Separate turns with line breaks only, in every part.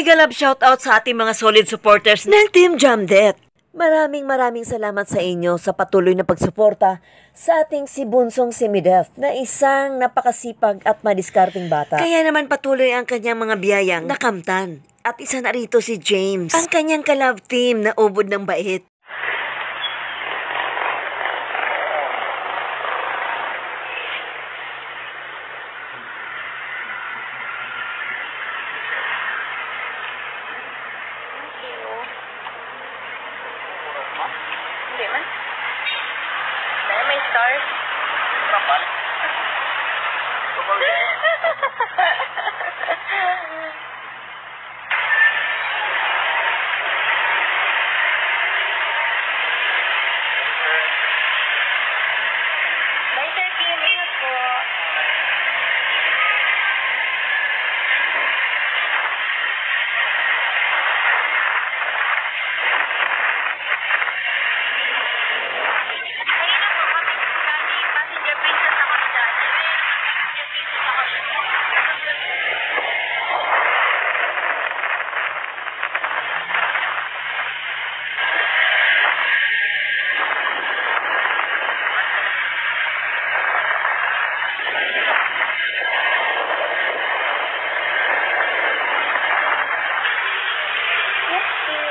mega love shoutout sa ating mga solid supporters ng Team Jamdet. Maraming salamat sa inyo sa patuloy na pagsuporta sa ating si Bunsong si Midef na isang napakasipag at madiskarting bata. Kaya naman patuloy ang kanyang mga biyayang nakamtan. At isa na rito si James, ang kanyang ka-love team na ubod ng bait.
Hindi man. Dahil may stars. Kapal. Bye, Sir Kim. Ingat po.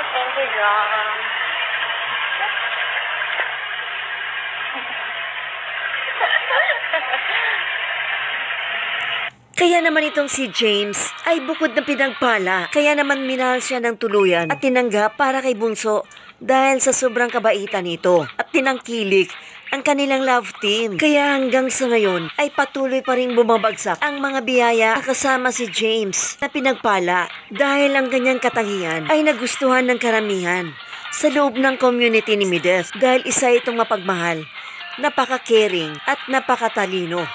Thank you, John.
Kaya naman itong si James ay bukod na pinagpala. Kaya naman minahal siya ng tuluyan at tinanggap para kay Bunso dahil sa sobrang kabaitan nito at tinangkilik ang kanilang love team. Kaya hanggang sa ngayon ay patuloy pa rin bumabagsak ang mga biyaya kasama si James na pinagpala dahil ang kanyang katangian ay nagustuhan ng karamihan sa loob ng community ni Midef dahil isa itong mapagmahal, napaka-caring at napakatalino.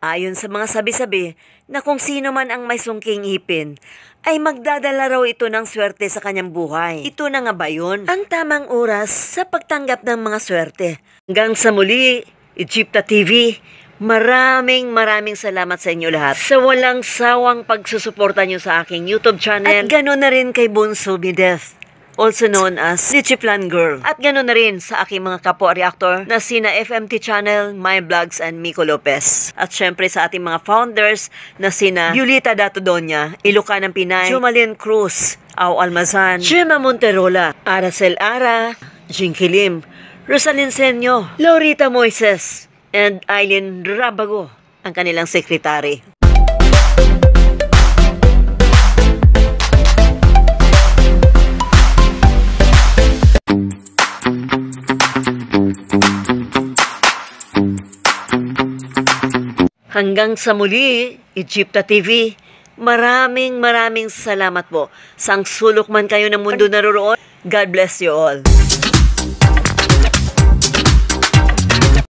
Ayon sa mga sabi-sabi na kung sino man ang may sungking ipin, ay magdadala raw ito ng swerte sa kanyang buhay. Ito na nga ba yun? Ang tamang oras sa pagtanggap ng mga swerte. Hanggang sa muli, Egypta TV, maraming salamat sa inyo lahat sa walang sawang pagsusuporta nyo sa aking YouTube channel. At gano'n na rin kay Bunso Midef, also known as Nichiplan Girl. At gano'n na rin sa aking mga kapwa-reactor na sina FMT Channel, My Vlogs, and Miko Lopez. At syempre sa ating mga founders na sina Yulita Datodonia, Ilocano Pinay, Jumalyn Cruz, Au Almazan, Gemma Monterola, Aracel Ara, Jinky Lim, Rosalyn Senyo, Laurita Moises, and Aileen Rabago, ang kanilang sekretary. Hanggang sa muli, Egypta TV, maraming salamat po. Sang sulok man kayo ng mundo naroroon, God bless you all.